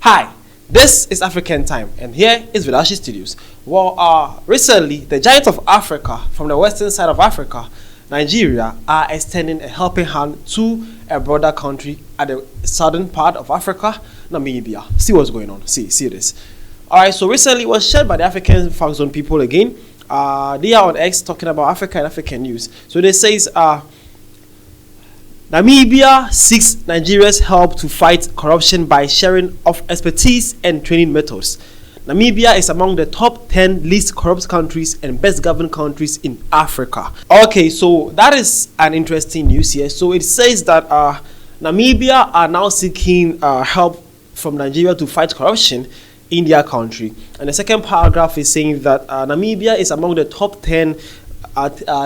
Hi, this is African Time, and here is Vidashi Studios. Well, recently, the giants of Africa from the western side of Africa, Nigeria, are extending a helping hand to a broader country at the southern part of Africa, Namibia. See what's going on. See this. Alright, so recently it was shared by the African Funk Zone people again. They are on X talking about Africa and African news. So they says, Namibia seeks Nigeria's help to fight corruption by sharing of expertise and training methods. Namibia is among the top 10 least corrupt countries and best governed countries in Africa. Okay, so that is an interesting news here. So it says that Namibia are now seeking help from Nigeria to fight corruption in their country. And the second paragraph is saying that Namibia is among the top 10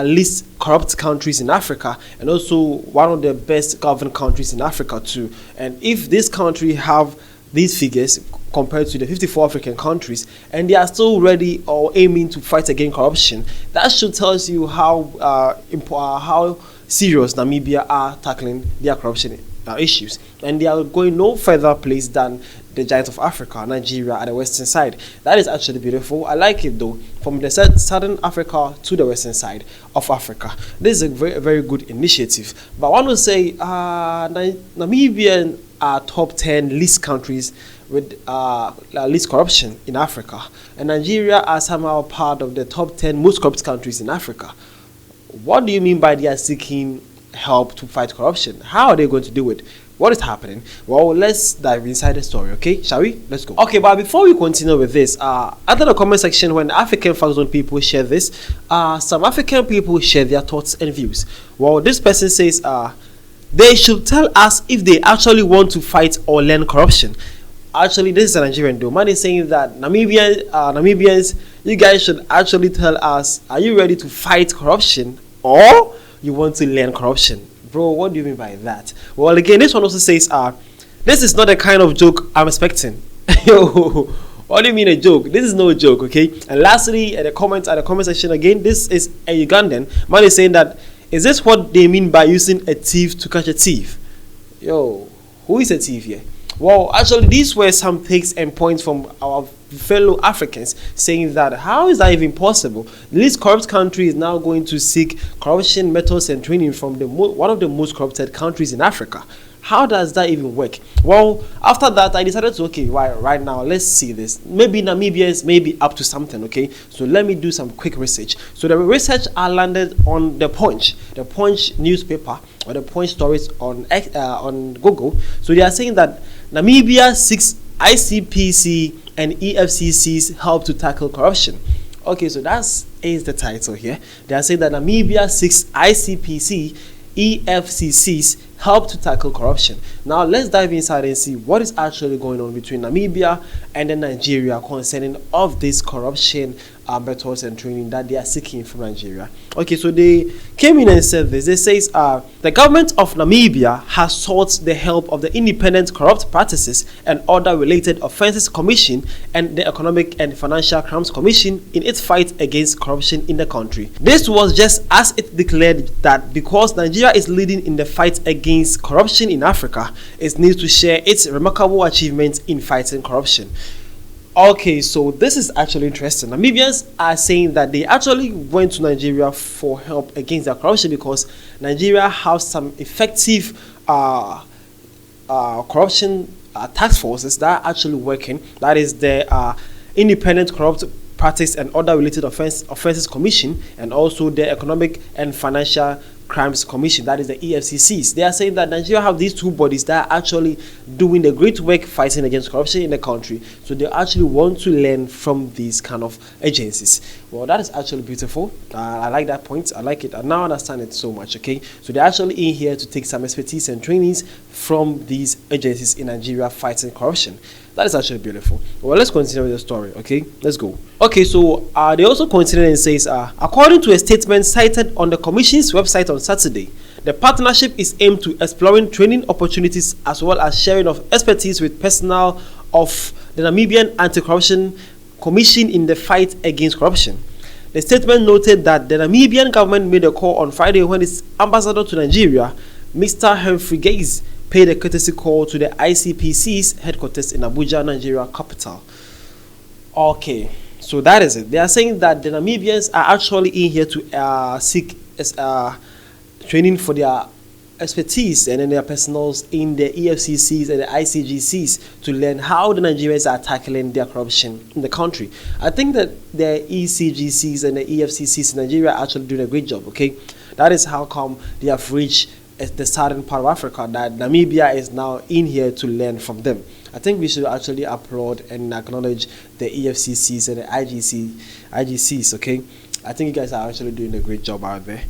least corrupt countries in Africa, and also one of the best governed countries in Africa too. And if this country have these figures compared to the 54 African countries, and they are still ready or aiming to fight against corruption, that should tell you how serious Namibia are tackling their corruption issues, and they are going no further place than the giants of Africa, Nigeria, at the western side. That is actually beautiful. I like it though, from the southern Africa to the western side of Africa. This is a very, very good initiative. But I want to say Namibian are top 10 least countries with least corruption in Africa, and Nigeria are somehow part of the top 10 most corrupt countries in Africa. What do you mean by they are seeking help to fight corruption? How are they going to do it? What is happening? Well, let's dive inside the story, okay? Shall we? Let's go. Okay, but before we continue with this, under the comment section, when the African Funk Zone people share this, some African people share their thoughts and views. Well, this person says they should tell us if they actually want to fight or learn corruption. Actually, this is a Nigerian though. Man is saying that Namibians, you guys should actually tell us, are you ready to fight corruption or you want to learn corruption? Bro, what do you mean by that? Well, again, this one also says, this is not the kind of joke I'm expecting. Yo, what do you mean a joke? This is no joke, okay? And lastly, at the comment section again, this is a Ugandan. Man is saying that, is this what they mean by using a thief to catch a thief? Yo, who is a thief here? Well, actually, these were some takes and points from our fellow Africans saying that how is that even possible? The least corrupt country is now going to seek corruption methods and training from one of the most corrupted countries in Africa. How does that even work? Well, after that, I decided to, okay, right now, let's see this. Maybe Namibia is maybe up to something, okay? So let me do some quick research. So the research I landed on the Punch newspaper, or the Punch stories on Google. So they are saying that Namibia seeks ICPC and EFCC's help to tackle corruption. Okay, so that is the title here. They are saying that Namibia seeks ICPC, EFCC's help to tackle corruption. Now let's dive inside and see what is actually going on between Namibia and then Nigeria concerning of this corruption methods and training that they are seeking from Nigeria. Okay, so they came in and said this. They says the government of Namibia has sought the help of the Independent Corrupt Practices and Other Related Offences Commission and the Economic and Financial Crimes Commission in its fight against corruption in the country. This was just as it declared that because Nigeria is leading in the fight against corruption in Africa, it needs to share its remarkable achievements in fighting corruption. Okay, so this is actually interesting. Namibians are saying that they actually went to Nigeria for help against their corruption because Nigeria has some effective corruption task forces that are actually working. That is the Independent Corrupt Practice and Other Related Offences Commission, and also the Economic and Financial Crimes Commission, that is the EFCCs. They are saying that Nigeria have these two bodies that are actually doing the great work fighting against corruption in the country. So they actually want to learn from these kind of agencies. Well, that is actually beautiful. I like that point. I like it. I now understand it so much, okay? So they're actually in here to take some expertise and trainings from these agencies in Nigeria fighting corruption. That is actually beautiful. Well, let's continue with the story, okay? Let's go. Okay, so they also continue and says, according to a statement cited on the Commission's website on Saturday, the partnership is aimed to exploring training opportunities as well as sharing of expertise with personnel of the Namibian Anti-Corruption Commission in the fight against corruption. The statement noted that the Namibian government made a call on Friday when its ambassador to Nigeria, Mr. Humphrey Gaze, paid a courtesy call to the ICPC's headquarters in Abuja, Nigeria capital. Okay, so that is it. They are saying that the Namibians are actually in here to seek training for their expertise and then their personals in the EFCCs and the ICGCs to learn how the Nigerians are tackling their corruption in the country. I think that the ECGCs and the EFCCs in Nigeria are actually doing a great job, okay? That is how come they have reached the southern part of Africa, that Namibia is now in here to learn from them. I think we should actually applaud and acknowledge the EFCCs and the IGCs, okay? I think you guys are actually doing a great job out there.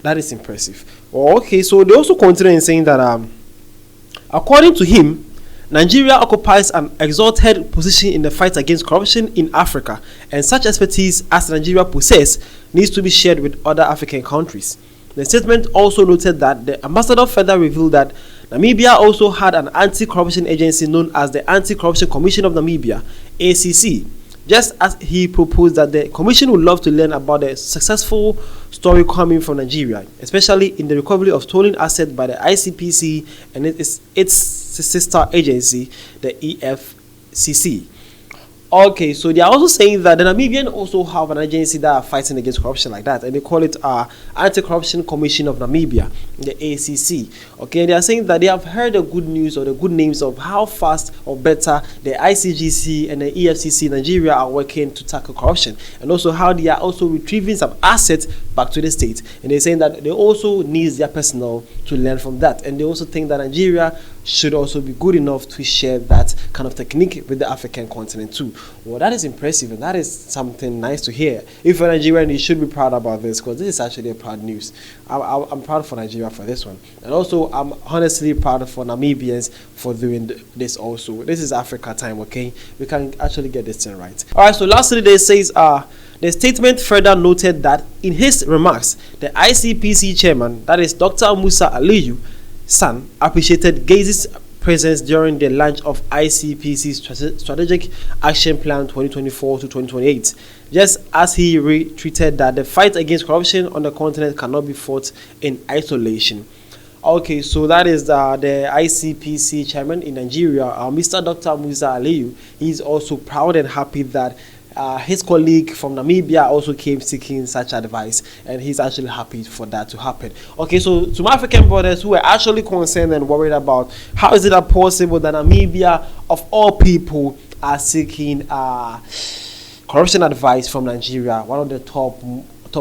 That is impressive. Okay, so they also continue in saying that according to him, Nigeria occupies an exalted position in the fight against corruption in Africa, and such expertise as Nigeria possesses needs to be shared with other African countries. The statement also noted that the ambassador further revealed that Namibia also had an anti-corruption agency known as the Anti-Corruption Commission of Namibia, ACC, just as he proposed that the commission would love to learn about the successful story coming from Nigeria, especially in the recovery of stolen assets by the ICPC and its sister agency, the EFCC. Okay, so they are also saying that the Namibian also have an agency that are fighting against corruption like that, and they call it Anti-Corruption Commission of Namibia, the ACC. Okay, they are saying that they have heard the good news or the good names of how fast or better the ICGC and the EFCC in Nigeria are working to tackle corruption, and also how they are also retrieving some assets back to the state. And they're saying that they also need their personnel to learn from that, and they also think that Nigeria should also be good enough to share that kind of technique with the African continent too. Well, that is impressive, and that is something nice to hear. If you're Nigerian, you should be proud about this, because this is actually a proud news. I'm proud for Nigeria for this one, and also I'm honestly proud for Namibians for doing this also. This is Africa time, okay? We can actually get this thing right. All right, so lastly, they says the statement further noted that in his remarks, the ICPC chairman, that is Dr. Musa Aliyu San, appreciated Gaze's presence during the launch of ICPC's Strategic Action Plan 2024 to 2028, just as he retreated that the fight against corruption on the continent cannot be fought in isolation. Okay, so that is the ICPC chairman in Nigeria, Mr. Dr. Musa Aliyu. He's also proud and happy that his colleague from Namibia also came seeking such advice, and he's actually happy for that to happen. Okay, so to my African brothers who are actually concerned and worried about how is it possible that Namibia, of all people, are seeking corruption advice from Nigeria, one of the top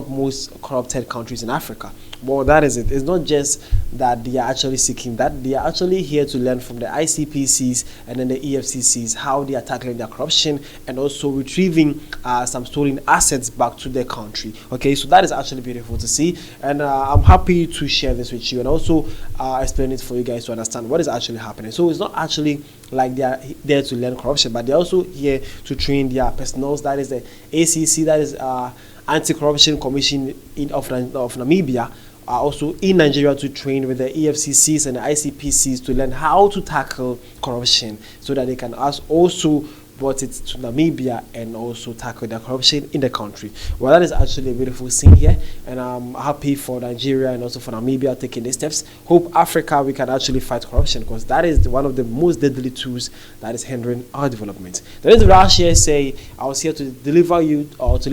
most corrupted countries in Africa. Well, that is it. It's not just that they are actually seeking that. They are actually here to learn from the ICPCs and then the EFCCs how they are tackling their corruption and also retrieving some stolen assets back to their country. Okay, so that is actually beautiful to see. And I'm happy to share this with you and also explain it for you guys to understand what is actually happening. So it's not actually like they are there to learn corruption, but they're also here to train their personnel. That is the ACC, that is Anti-Corruption Commission of Namibia, are also in Nigeria to train with the EFCCs and the ICPCs to learn how to tackle corruption so that they can also brought it to Namibia and also tackle the corruption in the country. Well, that is actually a beautiful scene here, and I'm happy for Nigeria and also for Namibia taking these steps. Hope Africa, we can actually fight corruption, because that is one of the most deadly tools that is hindering our development. That is Russia say I was here to deliver you or to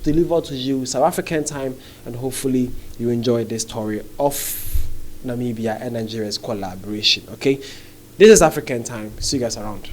deliver to you South African time, and hopefully you enjoy the story of Namibia and Nigeria's collaboration. Okay, this is African time. See you guys around.